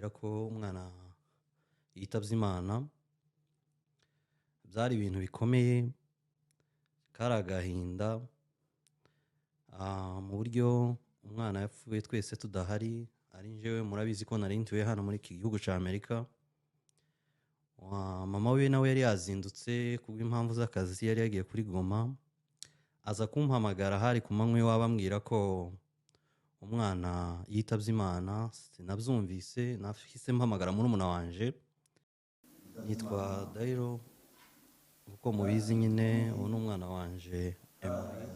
bambwira ko umwana yitabye Imana, byari ibintu bikomeye, kari agahinda, mu buryo umwana yapfuye twese tudahari, ari njyewe murabizi ko nari ntuye hano muri iki gihugu cya Amerika. Mama we nawe yari yazindutse kubw'impamvu z'akazi, yari yagiye kuri Goma, aza kumpamagara hari ku manywa iwabo ambwira ko umwana yitabye Imana. Sinabyumvise, nahise mpamagara murumuna wanje yitwa Dairo, uko mubizi nyine uwo ni umwana wanje Emory.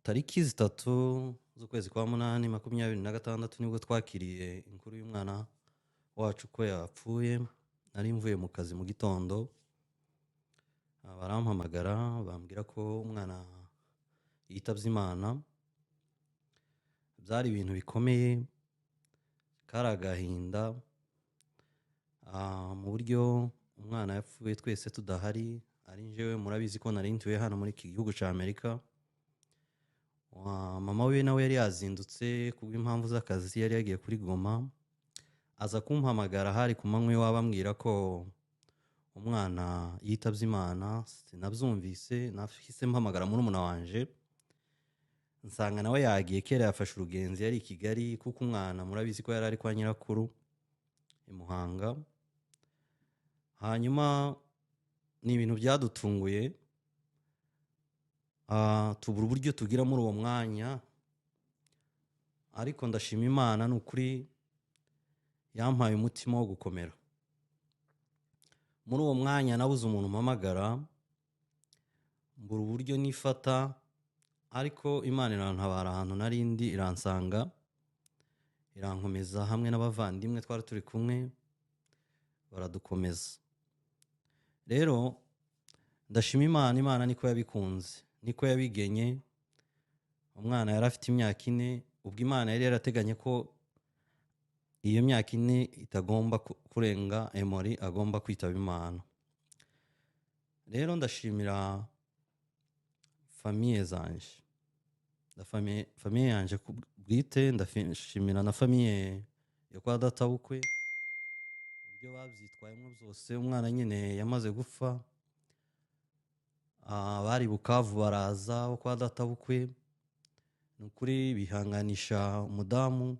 Tariki 3 z'ukwezi kwa munani 2026 nibwo twakiriye inkuru y'umwana wacu ko yapfuye. Nari mvuye mu kazi mu gitondo, barampamagara bambwira ko umwana yitabye Imana. Byari ibintu bikomeye, kari agahinda, mu buryo umwana yapfuye twese tudahari, ari njyewe murabizi ko nari ntuye hano muri iki gihugu cya Amerika. Mama we nawe yari yazindutse kubw'impamvu z'akazi, yari yagiye kuri Goma, aza kumpamagara hari ku manywa iwabo ambwira ko umwana yitabye Imana. Sinabyumvise, nahise mpamagara murumuna wanje nsanga nawe yagiye, kera yafashe urugenzi yari i Kigali, kuko umwana murabizi ko yari ari kwa nyirakuru i Muhanga. Hanyuma ni ibintu byadutunguye, tubura uburyo tugira muri uwo mwanya, ariko ndashima Imana, ni ukuri yampaye umutima wo gukomera. Muri uwo mwanya nabuze umuntu mpamagara, mbura uburyo nifata, ariko Imana irantabara ahantu narindi, iransanga, irankomeza hamwe n'abavandimwe twari turi kumwe, baradukomeza. Rero ndashima Imana, Imana niko yabikunze, niko yabigenye. Umwana yari afite imyaka 4, ubwo Imana yari yarateganye ko iyo myaka 4 itagomba kurenga, Emory agomba kwitaba Imana. Rero ndashimira famiye zanje, famiye yanje bwite, ndashimira na famiye yo kwa databukwe uburyo babyitwayemo byose. Umwana nyine yamaze gupfa, bari Bukavu baraza wo kwa databukwe, ni ukuri bihanganisha umudamu.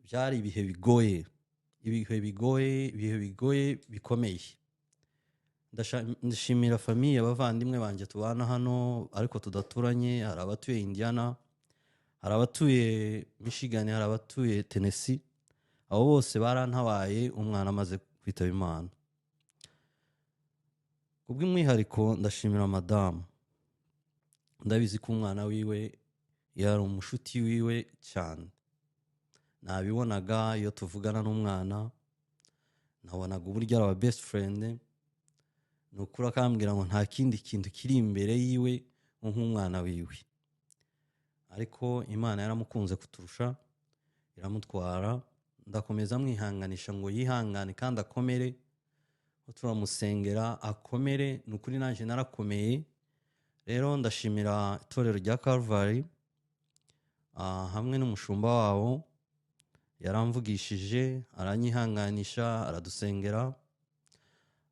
Byari ibihe bigoye, ibihe bigoye bikomeye. Ndashimira famiye, abavandimwe banje tubana hano ariko tudaturanye. Hari abatuye Indiana, hari abatuye Michigan, hari abatuye Tennessee. Abo bose barantabaye umwana amaze kwitaba Imana. Kubw'umwihariko ndashimira madamu, ndabizi ko umwana wiwe yari umushuti wiwe cyane. Nabibonaga iyo tuvugana n'umwana, nabonaga uburyo ari aba best friend. Ni ukuri akambwira ngo nta kindi kintu kiri imbere yiwe nk'umwana wiwe. Ariko Imana yaramukunze kuturusha, iramutwara. Ndakomeza mwihanganisha ngo yihangane kandi akomere, turamusengera akomere. Ni ukuri nanjye narakomeye. Rero ndashimira itorero rya Calvary, hamwe n'umushumba wabo, yaramvugishije, aranyihanganisha, aradusengera.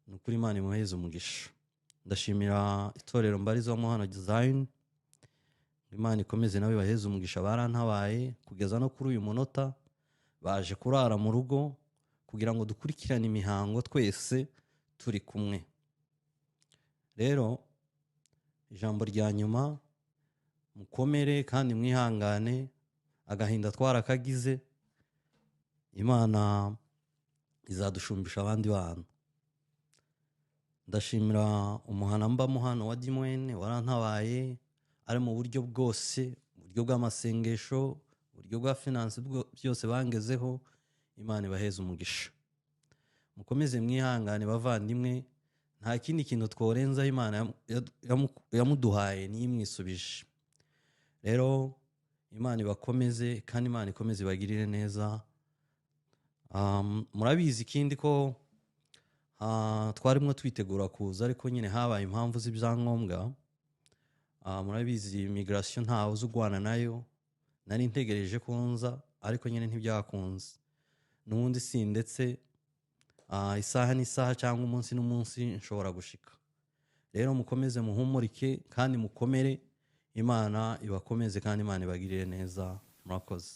Ni ukuri Imana imuheze umugisha. Ndashimira itorero mbarizwamo hano Zion, Imana ikomeze nawe baheze umugisha. Barantabaye kugeza no kuri uyu munota, baje kurara mu rugo kugira ngo dukurikirane imihango twese turi kumwe. Rero ijambo rya nyuma, mukomere kandi mwihangane, agahinda twarakagize, Imana izadushumbisha abandi bana. Ndashimira umuhana mbamo hano wa Dimwene, warantabaye ari mu buryo bwose, uburyo bw'amasengesho, uburyo bwa finance, byose bangezeho. Imana ibaheze umugisha. Mukomeze mwihangane bavandimwe, nta kindi kintu tworenzaho. Imana yamuduhaye niyo imwisubije. Rero Imana ibakomeze kandi Imana ikomeze ibagirire neza. Murabizi ikindi ko twarimo twitegura kuza, ariko nyine habaye impamvu z'ibyangombwa. Murabizi immigration ntawe uzugwana nayo, nari ntegereje ko nza ariko nyine ntibyakunze n'ubundi si ndetse isaha n'isaha cyangwa umunsi n'umunsi nshobora gushika. Rero mukomeze muhumurike kandi mukomere, Imana ibakomeze kandi Imana ibagirire neza. Murakoze.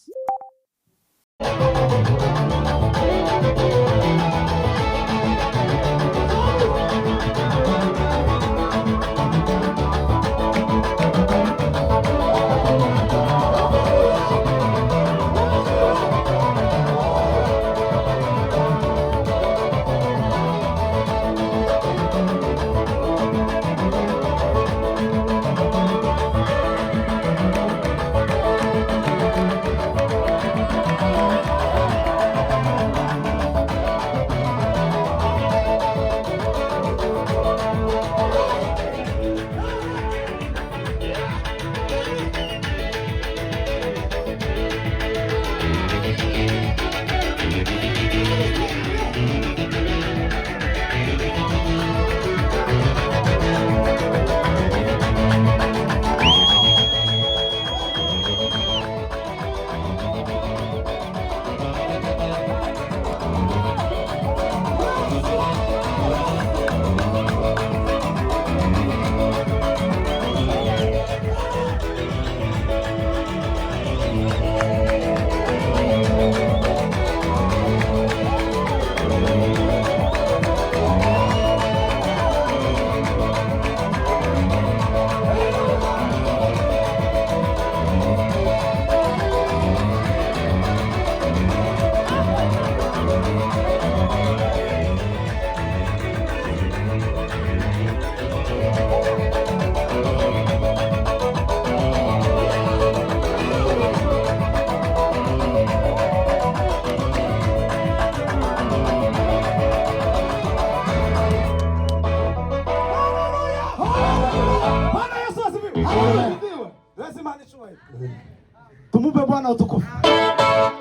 Tumupe Bwana utukufu.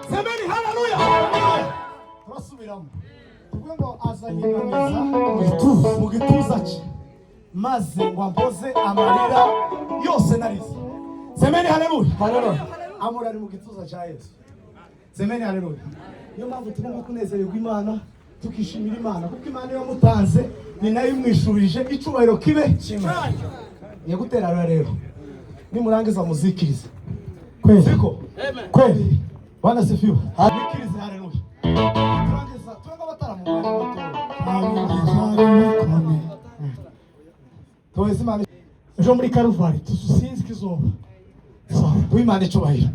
Semeni haleluya. Turasubiramo. Tuvuge ngo azanyinamiza mu gituza cye maze ngo ampoze amarira yose narize. Semeni haleluya. Haleluya. Amura ari mu gituza cya Yesu. Semeni haleluya. Niyo mpamvu tugomba kunezererwa Imana, tukishimira Imana kuko Imana yo mutanze ni nayo imwishurije icubahiro kibe kimwe. Yegutera rero. Nimurangiza muzikirize. Kweli. Siko? Amen. Kweli. Bwana sifiwe. Muzikirize haleluya. Turangiza tuanga bataramu bari moto. Amen. Tozi Imana ejo muri Karuvari tusinzi kizoba. So, w'Imana icubahiro.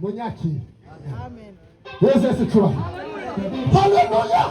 munyakire. Yesu Yesu cyubahiro. Haleluya.